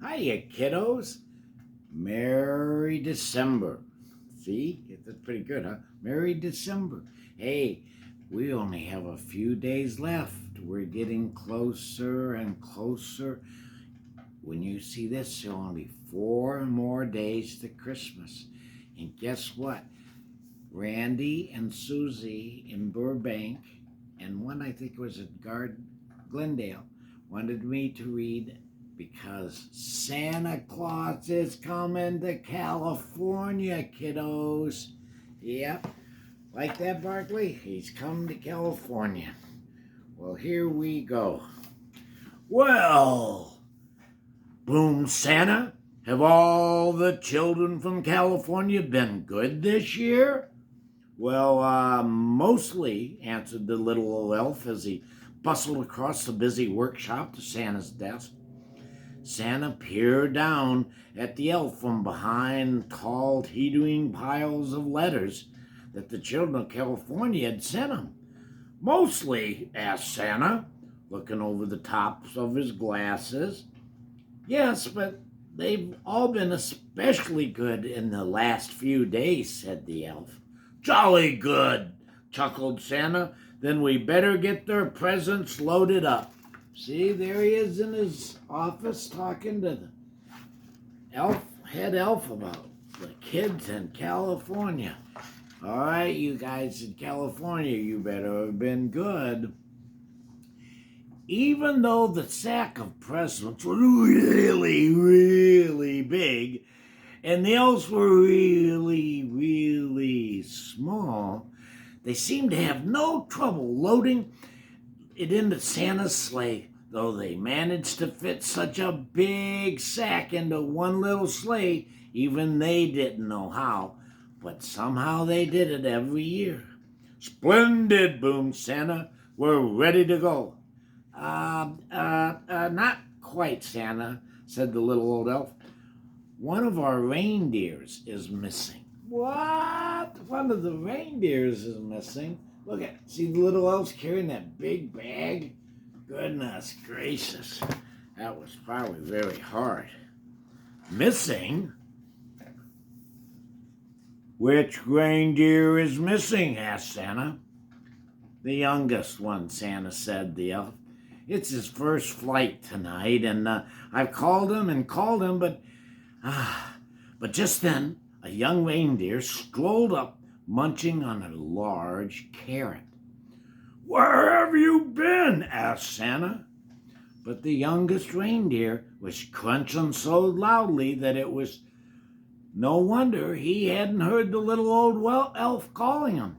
Hiya, kiddos. Merry December. See? That's pretty good, huh? Merry December. Hey, we only have a few days left. We're getting closer and closer. When you see this, there are only 4 more days to Christmas. And guess what? Randy and Susie in Burbank, and one I think was at Glendale, wanted me to read because Santa Claus is coming to California, kiddos. Yep, like that, Barkley? He's come to California. Well, here we go. Well, boom, Santa, have all the children from California been good this year? Well, mostly, answered the little old elf as he bustled across the busy workshop to Santa's desk. Santa peered down at the elf from behind tall, teetering piles of letters that the children of California had sent him. Mostly, asked Santa, looking over the tops of his glasses. Yes, but they've all been especially good in the last few days, said the elf. Jolly good, chuckled Santa. Then we better get their presents loaded up. See, there he is in his office talking to the head elf about the kids in California. All right, you guys in California, you better have been good. Even though the sack of presents was really, really big, and the elves were really, really small, they seemed to have no trouble loading it into Santa's sleigh, though they managed to fit such a big sack into one little sleigh, even they didn't know how, but somehow they did it every year. Splendid, boomed Santa. We're ready to go. Not quite, Santa, said the little old elf. One of our reindeers is missing. What? One of the reindeers is missing? Look at, see the little elves carrying that big bag? Goodness gracious. That was probably very hard. Missing? Which reindeer is missing? Asked Santa. The youngest one, Santa said, the elf. It's his first flight tonight, and I've called him, but just then a young reindeer strolled up, munching on a large carrot. Where have you been? Asked Santa. But the youngest reindeer was crunching so loudly that it was no wonder he hadn't heard the little old elf calling him.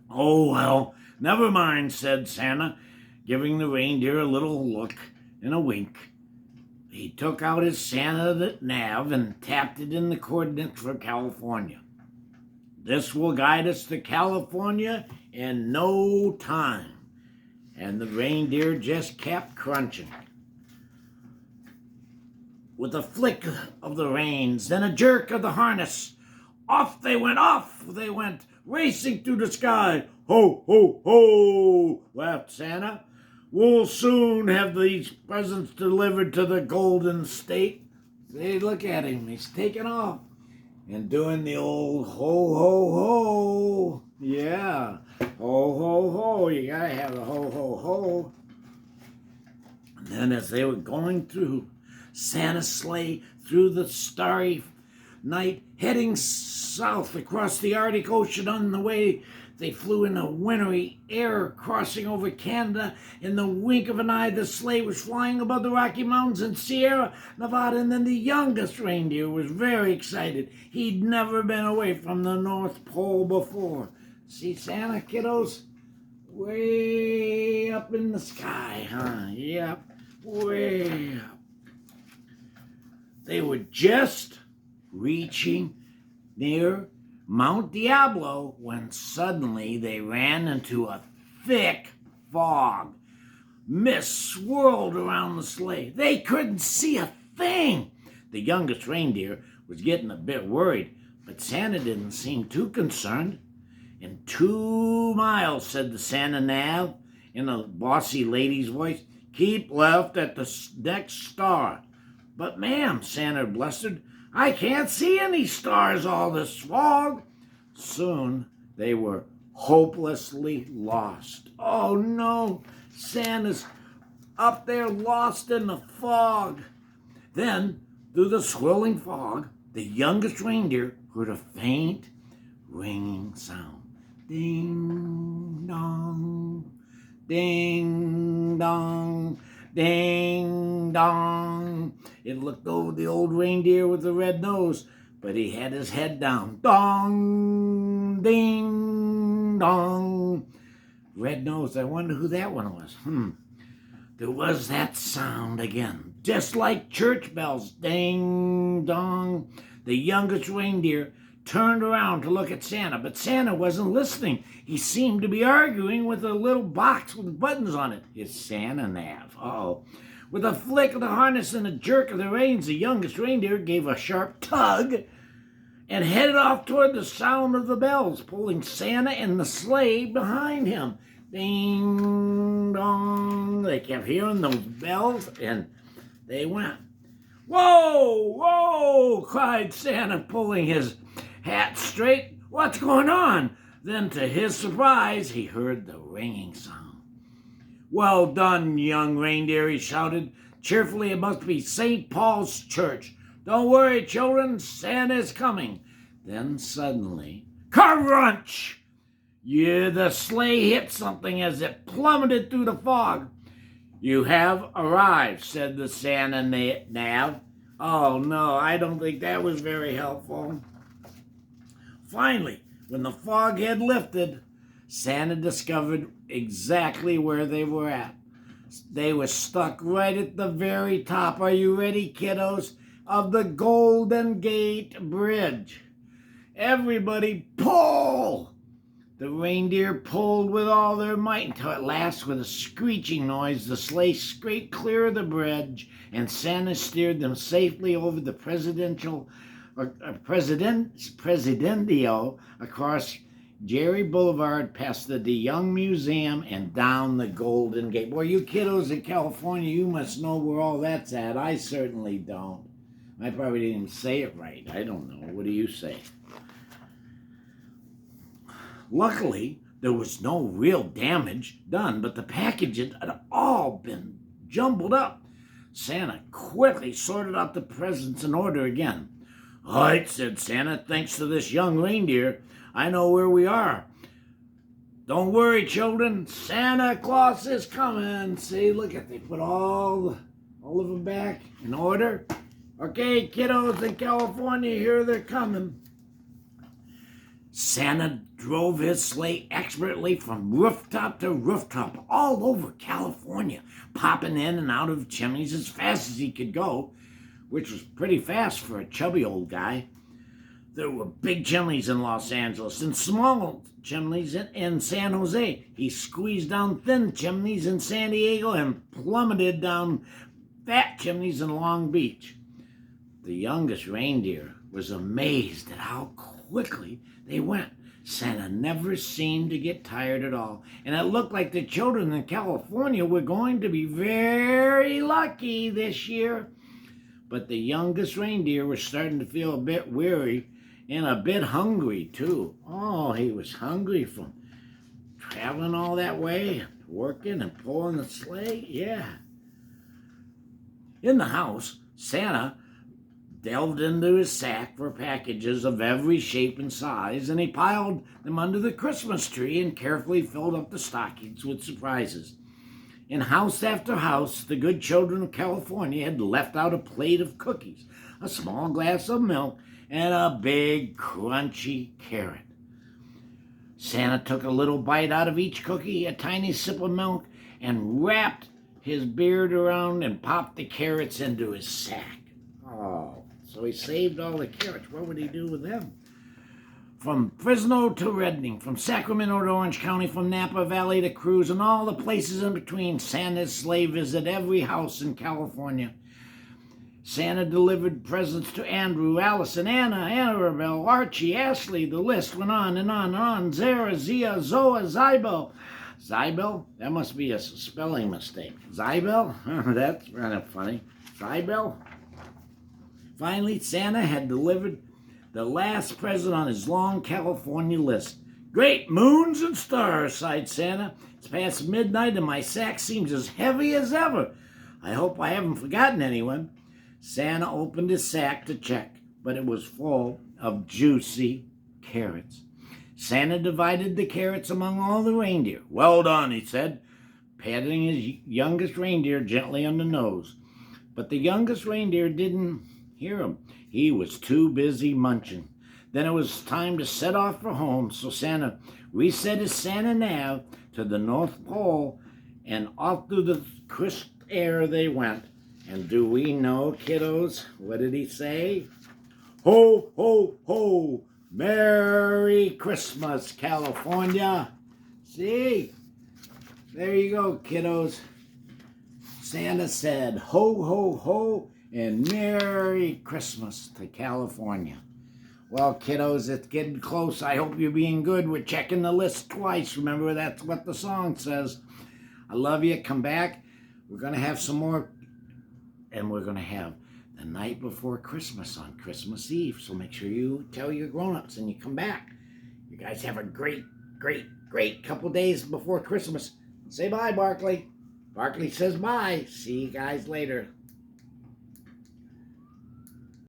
Oh, well, never mind, said Santa, giving the reindeer a little look and a wink. He took out his Santa nav and tapped it in the coordinates for California. This will guide us to California in no time. And the reindeer just kept crunching. With a flick of the reins, then a jerk of the harness, off they went, racing through the sky. Ho, ho, ho, laughed Santa. We'll soon have these presents delivered to the Golden State. See, look at him, he's taking off. And doing the old ho, ho, ho. Yeah, ho, ho, ho. You gotta have the ho, ho, ho. And then as they were going through Santa's sleigh through the starry night, heading south across the Arctic Ocean on the way, they flew in a wintry air, crossing over Canada. In the wink of an eye, the sleigh was flying above the Rocky Mountains in Sierra Nevada, and then the youngest reindeer was very excited. He'd never been away from the North Pole before. See Santa, kiddos? Way up in the sky, huh? Yep, way up. They were just reaching near Mount Diablo when suddenly they ran into a thick fog. Mist swirled around the sleigh. They couldn't see a thing. The youngest reindeer was getting a bit worried, but Santa didn't seem too concerned. In 2 miles, said the Santa nav in a bossy lady's voice. Keep left at the next star. "But, ma'am," Santa blustered, "I can't see any stars, all this fog." Soon they were hopelessly lost. Oh no, Santa's up there lost in the fog. Then, through the swirling fog, the youngest reindeer heard a faint ringing sound. Ding dong, ding dong, ding dong. It looked over the old reindeer with the red nose, but he had his head down. Dong, ding dong. Red nose, I wonder who that one was. There was that sound again, just like church bells. Ding dong. The youngest reindeer turned around to look at Santa, but Santa wasn't listening. He seemed to be arguing with a little box with buttons on it. His Santa nav. Uh-oh. With a flick of the harness and a jerk of the reins, the youngest reindeer gave a sharp tug and headed off toward the sound of the bells, pulling Santa and the sleigh behind him. Ding dong. They kept hearing those bells, and they went. "Whoa, whoa," cried Santa, pulling his hat straight. "What's going on?" Then, to his surprise, he heard the ringing sound. "Well done, young reindeer," he shouted. "Cheerfully, it must be St. Paul's Church. Don't worry, children, Santa's coming." Then suddenly, crunch! Yeah, the sleigh hit something as it plummeted through the fog. "You have arrived," said the Santa nav. Oh no, I don't think that was very helpful. Finally, when the fog had lifted, Santa discovered exactly where they were at. They were stuck right at the very top. Are you ready, kiddos? Of the Golden Gate Bridge. Everybody pull! The reindeer pulled with all their might until at last, with a screeching noise, the sleigh scraped clear of the bridge, and Santa steered them safely over the Presidencio across Jerry Boulevard, past the DeYoung Museum, and down the Golden Gate. Boy, you kiddos in California, you must know where all that's at. I certainly don't. I probably didn't even say it right. I don't know. What do you say? Luckily, there was no real damage done, but the packages had all been jumbled up. Santa quickly sorted out the presents in order again. "All right," said Santa, "thanks to this young reindeer, I know where we are. Don't worry, children, Santa Claus is coming." See, look at, they put all of them back in order. Okay, kiddos in California, here they're coming. Santa drove his sleigh expertly from rooftop to rooftop all over California, popping in and out of chimneys as fast as he could go, which was pretty fast for a chubby old guy. There were big chimneys in Los Angeles and small chimneys in San Jose. He squeezed down thin chimneys in San Diego and plummeted down fat chimneys in Long Beach. The youngest reindeer was amazed at how quickly they went. Santa never seemed to get tired at all, and it looked like the children in California were going to be very lucky this year. But the youngest reindeer was starting to feel a bit weary and a bit hungry, too. Oh, he was hungry from traveling all that way, working and pulling the sleigh. Yeah. In the house, Santa delved into his sack for packages of every shape and size, and he piled them under the Christmas tree and carefully filled up the stockings with surprises. In house after house, the good children of California had left out a plate of cookies, a small glass of milk, and a big crunchy carrot. Santa took a little bite out of each cookie, a tiny sip of milk, and wrapped his beard around and popped the carrots into his sack. Oh, so he saved all the carrots. What would he do with them? From Fresno to Redding, from Sacramento to Orange County, from Napa Valley to Cruz, and all the places in between, Santa's sleigh visited every house in California. Santa delivered presents to Andrew, Allison, Anna, Annabelle, Archie, Ashley. The list went on and on and on. Zara, Zia, Zoa, Zybel. Zybel? That must be a spelling mistake. Zybel? That's kind of funny. Zybel? Finally, Santa had delivered the last present on his long California list. Great moons and stars, sighed Santa. It's past midnight and my sack seems as heavy as ever. I hope I haven't forgotten anyone. Santa opened his sack to check, but it was full of juicy carrots. Santa divided the carrots among all the reindeer. Well done, he said, patting his youngest reindeer gently on the nose. But the youngest reindeer didn't hear him. He was too busy munching. Then it was time to set off for home, so Santa reset his Santa nav to the North Pole, and off through the crisp air they went. And do we know, kiddos, what did he say? Ho, ho, ho! Merry Christmas, California! See? There you go, kiddos. Santa said, ho, ho, ho, and Merry Christmas to California. Well, kiddos, it's getting close. I hope you're being good. We're checking the list twice. Remember, that's what the song says. I love you. Come back. We're going to have some more, and we're going to have the night before Christmas on Christmas Eve. So make sure you tell your grown-ups and you come back. You guys have a great, great, great couple days before Christmas. Say bye, Barkley. Barkley says bye. See you guys later.